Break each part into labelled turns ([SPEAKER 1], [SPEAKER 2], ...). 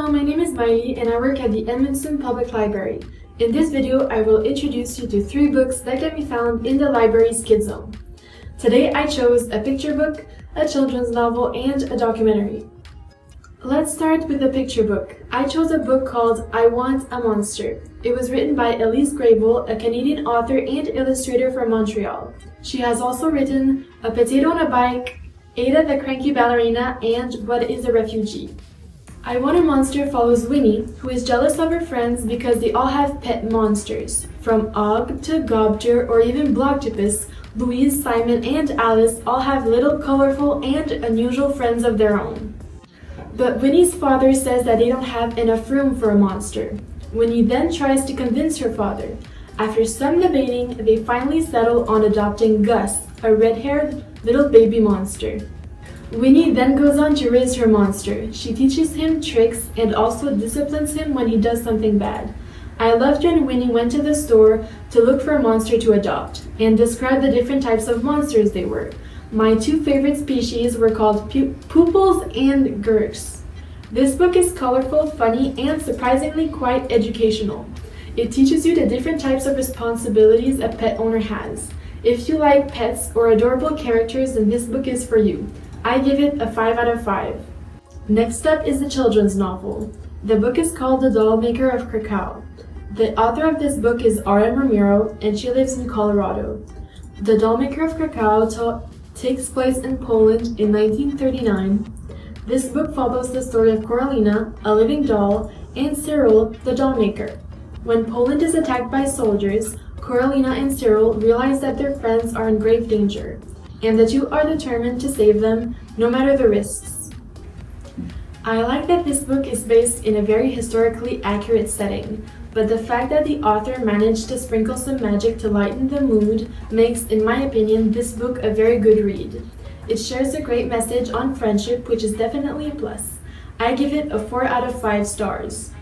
[SPEAKER 1] Hello, my name is Maëlie and I work at the Edmonton Public Library. In this video, I will introduce you to 3 books that can be found in the library's Kids Zone. Today I chose a picture book, a children's novel, and a documentary. Let's start with the picture book. I chose a book called I Want a Monster. It was written by Elise Grable, a Canadian author and illustrator from Montreal. She has also written A Potato on a Bike, Ada the Cranky Ballerina, and What is a Refugee? I Want a Monster follows Winnie, who is jealous of her friends because they all have pet monsters. From Og to Gobter or even Blocktopus, Louise, Simon, and Alice all have little colorful and unusual friends of their own. But Winnie's father says that they don't have enough room for a monster. Winnie then tries to convince her father. After some debating, they finally settle on adopting Gus, a red-haired little baby monster. Winnie then goes on to raise her monster. She teaches him tricks and also disciplines him when he does something bad. I loved when Winnie went to the store to look for a monster to adopt and described the different types of monsters they were. My 2 favorite species were called pooples and gurks. This book is colorful, funny, and surprisingly quite educational. It teaches you the different types of responsibilities a pet owner has. If you like pets or adorable characters, then this book is for you. I give it a 5 out of 5. Next up is the children's novel. The book is called The Doll Maker of Krakow. The author of this book is R.M. Romero, and she lives in Colorado. The Doll Maker of Krakow takes place in Poland in 1939. This book follows the story of Koralina, a living doll, and Cyril, the doll maker. When Poland is attacked by soldiers, Koralina and Cyril realize that their friends are in grave danger, and the 2 are determined to save them, no matter the risks. I like that this book is based in a very historically accurate setting, but the fact that the author managed to sprinkle some magic to lighten the mood makes, in my opinion, this book a very good read. It shares a great message on friendship, which is definitely a plus. I give it a 4 out of 5 stars.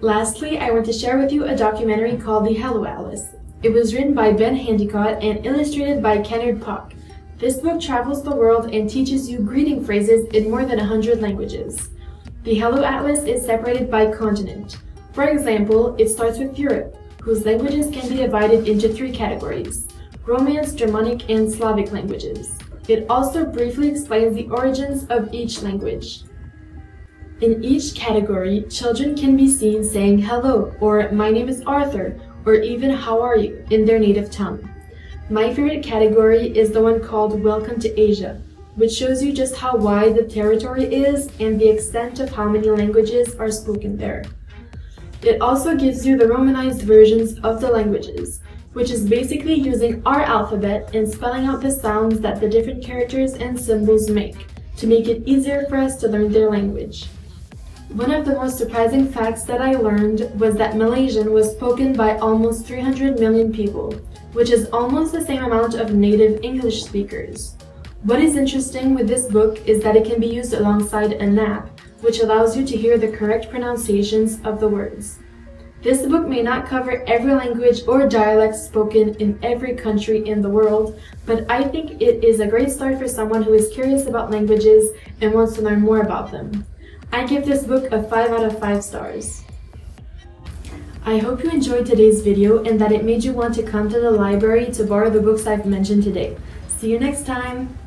[SPEAKER 1] Lastly, I want to share with you a documentary called The Hello Alice. It was written by Ben Handicott and illustrated by Kennard Pock. This book travels the world and teaches you greeting phrases in more than 100 languages. The Hello Atlas is separated by continent. For example, it starts with Europe, whose languages can be divided into 3 categories: Romance, Germanic, and Slavic languages. It also briefly explains the origins of each language. In each category, children can be seen saying hello, or my name is Arthur, or even how are you in their native tongue. My favorite category is the one called Welcome to Asia, which shows you just how wide the territory is and the extent of how many languages are spoken there. It also gives you the Romanized versions of the languages, which is basically using our alphabet and spelling out the sounds that the different characters and symbols make, to make it easier for us to learn their language. One of the most surprising facts that I learned was that Malaysian was spoken by almost 300 million people, which is almost the same amount of native English speakers. What is interesting with this book is that it can be used alongside an app, which allows you to hear the correct pronunciations of the words. This book may not cover every language or dialect spoken in every country in the world, but I think it is a great start for someone who is curious about languages and wants to learn more about them. I give this book a 5 out of 5 stars. I hope you enjoyed today's video and that it made you want to come to the library to borrow the books I've mentioned today. See you next time!